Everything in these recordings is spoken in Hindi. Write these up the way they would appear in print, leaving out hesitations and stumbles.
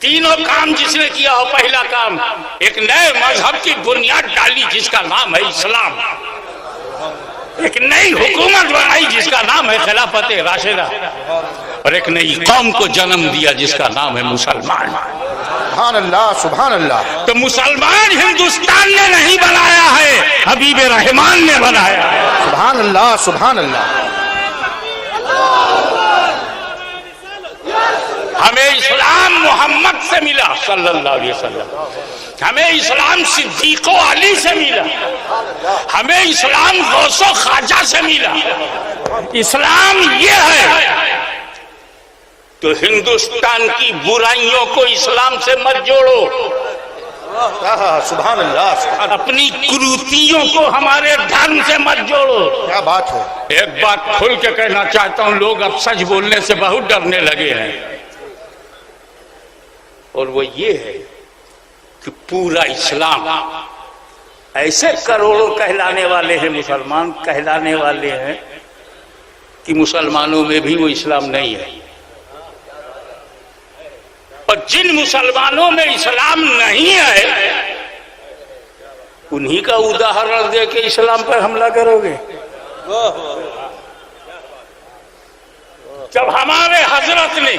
तीनों काम जिसने किया हो, पहला काम एक नए मजहब की बुनियाद डाली जिसका नाम है इस्लाम, एक नई हुकूमत बनाई जिसका नाम है खिलाफत राशिदा, और एक नई कौम को जन्म दिया जिसका नाम है मुसलमान। सुभान अल्लाह, सुभान अल्लाह। तो मुसलमान हिंदुस्तान ने नहीं बनाया है, हबीब रहमान ने बनाया है। सुभान अल्लाह, सुभान अल्लाह। हमें इस्लाम मोहम्मद से मिला सल्लल्लाहु अलैहि वसल्लम, हमें इस्लाम सिद्दीक़ो अली से मिला, हमें इस्लाम गौसो ख्वाजा से मिला। इस्लाम ये है। तो हिंदुस्तान की बुराइयों को इस्लाम से मत जोड़ो, सुभान अल्लाह। अपनी कुरीतियों को हमारे धर्म से मत जोड़ो। क्या बात है। एक बात खुल के कहना चाहता हूं, लोग अब सच बोलने से बहुत डरने लगे हैं, और वो ये है कि पूरा इस्लाम, ऐसे करोड़ों कहलाने वाले हैं मुसलमान, कहलाने वाले हैं कि मुसलमानों में भी वो इस्लाम नहीं है। और जिन मुसलमानों में इस्लाम नहीं है उन्हीं का उदाहरण दे के इस्लाम पर हमला करोगे। जब हमारे हजरत ने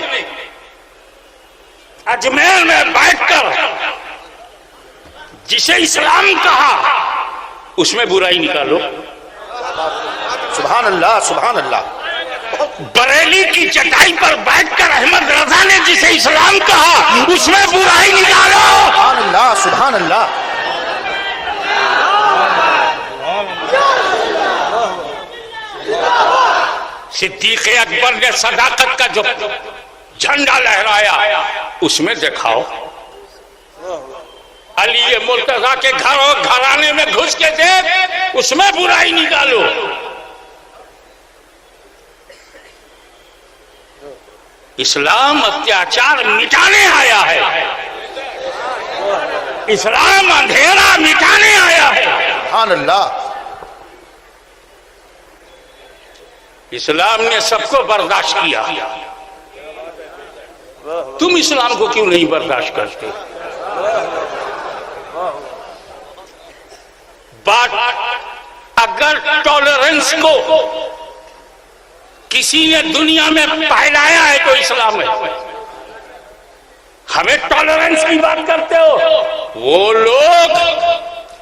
अजमेर में बैठकर जिसे इस्लाम कहा उसमें बुराई निकालो। सुभान अल्लाह, सुभान अल्लाह। बरेली की चटाई पर बैठकर अहमद रजा ने जिसे इस्लाम कहा उसमें बुराई निकालो। सुभान अल्लाह, सुभान अल्लाह। सिद्दीक़ अकबर ने सदाकत का जो झंडा लहराया उसमें दिखाओ। अली मुर्तजा के घराने में घुस के देख, उसमें बुराई निकालो। इस्लाम अत्याचार मिटाने आया है, इस्लाम अंधेरा मिटाने आया है। सुभान अल्लाह। इस्लाम ने सबको बर्दाश्त किया, तुम इस्लाम को क्यों नहीं बर्दाश्त करते? बात अगर टॉलरेंस को किसी ने दुनिया में फैलाया है तो इस्लाम है। हमें टॉलरेंस की बात करते हो, वो लोग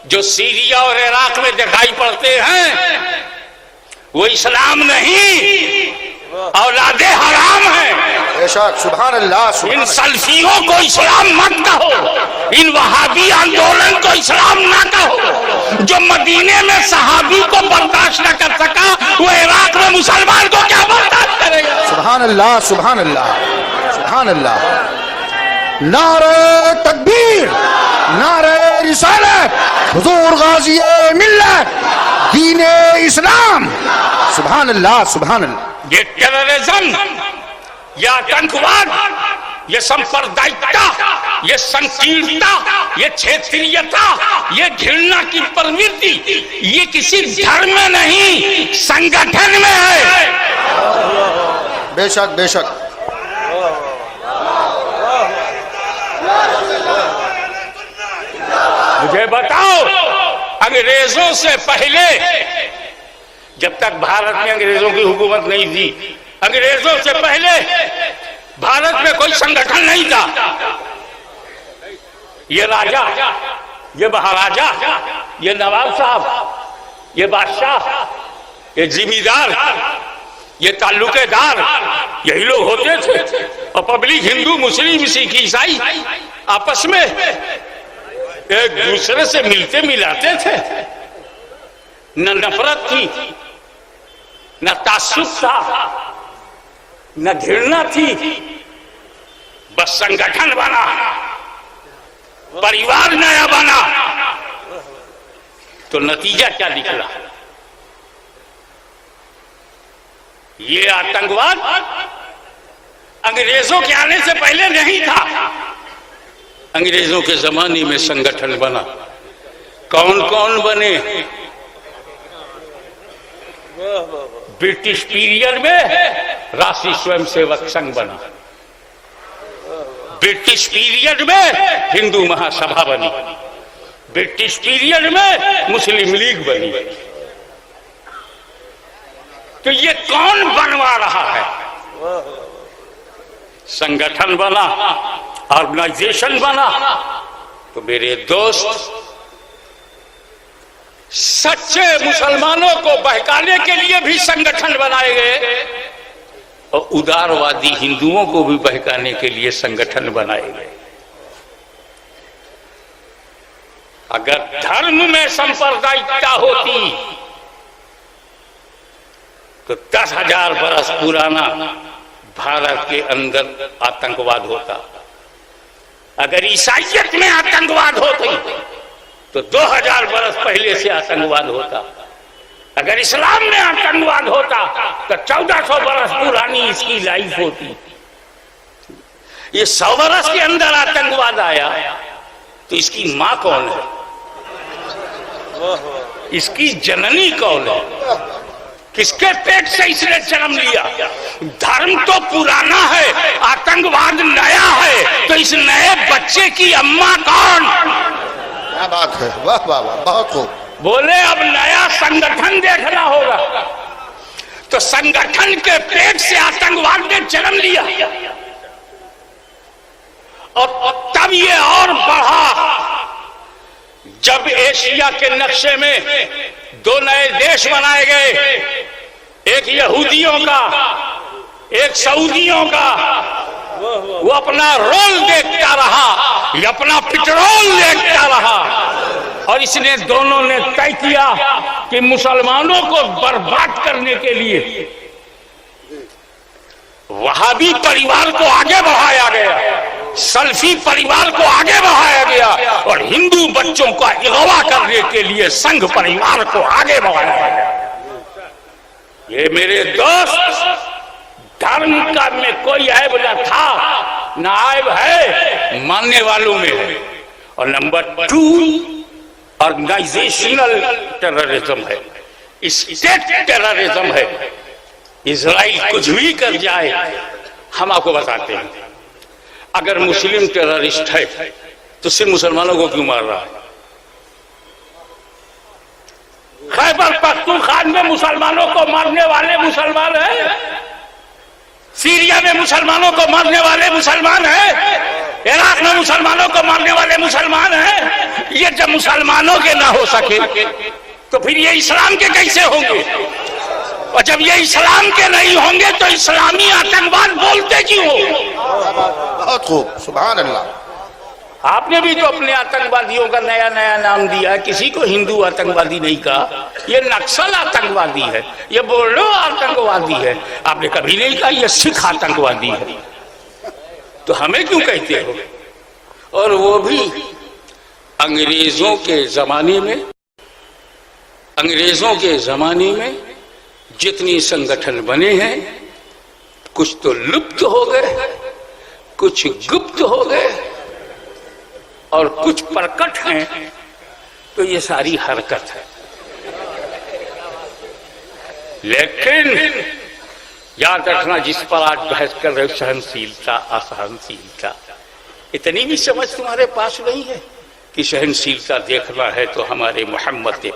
जो सीरिया और इराक में दिखाई पड़ते हैं वो इस्लाम नहीं, औलादे हराम है। बेशक, सुभान अल्लाह। इन सल्फियों को इस्लाम मत कहो, इन वहाबी आंदोलन को इस्लाम ना कहो। जो मदीने में सहाबी को बर्दाश्त न कर सका वो इराक में मुसलमान को क्या बर्दाश्त करेगा? सुभान अल्लाह, सुभान अल्लाह, सुभान अल्लाह। नारे तकबीर, नारे रिसालत, हुजूर गाजी मिल्लत, दीने इस्लाम। सुभान अल्लाह, सुभान अल्लाह। ये टेररिज्म, ये आतंकवाद, ये सांप्रदायिकता, ये संकीर्णता, ये क्षेत्रीयता, ये घृणा की प्रवृत्ति, ये किसी धर्म में नहीं संगठन में है। बेशक, बेशक। मुझे बताओ, अंग्रेजों से पहले, जब तक भारत में अंग्रेजों की हुकूमत नहीं थी, अंग्रेजों से पहले भारत में कोई संगठन नहीं था। ये राजा, ये महाराजा, ये नवाब साहब, ये बादशाह, ये जिम्मेदार, ये ताल्लुकेदार, यही लोग होते थे। और पब्लिक हिंदू, मुस्लिम, सिख, ईसाई आपस में एक दूसरे से मिलते मिलाते थे। न नफरत थी, न तासुब था, न घृणा थी, बस संगठन बना, परिवार नया बना। तो नतीजा क्या निकला? ये आतंकवाद अंग्रेजों के आने से पहले नहीं था, अंग्रेजों के जमाने में संगठन बना। कौन कौन बने? ब्रिटिश पीरियड में राष्ट्रीय स्वयंसेवक संघ बना, ब्रिटिश पीरियड में हिंदू महासभा बनी, ब्रिटिश पीरियड में मुस्लिम लीग बनी। तो ये कौन बनवा रहा है? संगठन बना, ऑर्गेनाइजेशन बना। तो मेरे दोस्त, सच्चे मुसलमानों को बहकाने के लिए भी संगठन बनाए गए और उदारवादी हिंदुओं को भी बहकाने के लिए संगठन बनाए गए। अगर धर्म में सांप्रदायिकता होती तो 10,000 बरस पुराना भारत के अंदर आतंकवाद होता। अगर ईसाइयत में आतंकवाद होती तो 2000 बरस पहले से आतंकवाद होता। अगर इस्लाम में आतंकवाद होता तो 1400 बरस पुरानी इसकी लाइफ होती। ये 100 बरस के अंदर आतंकवाद आया तो इसकी मां कौन है? इसकी जननी कौन है? किसके पेट से इसने जन्म लिया? धर्म तो पुराना है, आतंकवाद नया है, तो इस नए बच्चे की अम्मा कौन? क्या बात है, वाह वाह वाह, बहुत खूब। बोले अब नया संगठन देखना होगा। तो संगठन के पेट से आतंकवाद ने जन्म लिया और तब ये और बढ़ा जब एशिया के नक्शे में 2 नए देश बनाए गए, एक यहूदियों का, एक सऊदियों का। वो अपना रोल देखता रहा, ये अपना पेट्रोल देखता रहा और इसने दोनों ने तय किया कि मुसलमानों को बर्बाद करने के लिए वहाबी परिवार को आगे बढ़ाया गया, सल्फी परिवार को आगे बढ़ाया गया और हिंदू बच्चों का अगवा करने के लिए संघ परिवार को आगे बढ़ाया गया। ये मेरे दोस्त, धर्म का में कोई ऐब न था, न ऐब है, मानने वालों में है। और नंबर 2 ऑर्गेनाइजेशनल टेररिज्म है, स्टेट टेररिज्म है। इजराइल कुछ भी कर जाए, हम आपको बताते हैं। अगर मुस्लिम टेररिस्ट है तो सिर्फ मुसलमानों को क्यों मार रहा है? खैबर पख्तूनख्वान में मुसलमानों को मारने वाले मुसलमान हैं, सीरिया में मुसलमानों को मारने वाले मुसलमान हैं, इराक में मुसलमानों को मारने वाले मुसलमान हैं। ये जब मुसलमानों के ना हो सके तो फिर ये इस्लाम के कैसे होंगे? और जब ये इस्लाम के नहीं होंगे तो इस्लामी आतंकवाद बोलते क्यों हो? बहुत खूब, सुभान अल्लाह। आपने भी तो अपने आतंकवादियों का नया नया नाम दिया है, किसी को हिंदू आतंकवादी नहीं कहा। ये नक्सल आतंकवादी है, ये बोलो आतंकवादी है, आपने कभी नहीं कहा ये सिख आतंकवादी है। तो हमें क्यों कहते हो? और वो भी अंग्रेजों के जमाने में। अंग्रेजों के जमाने में जितनी संगठन बने हैं, कुछ तो लुप्त हो गए, कुछ गुप्त हो गए और कुछ प्रकट हैं। तो ये सारी हरकत है। लेकिन याद रखना, जिस पर आज बहस कर रहे हो, सहनशीलता असहनशीलता, इतनी भी समझ तुम्हारे पास नहीं है कि सहनशीलता देखना है तो हमारे मोहम्मद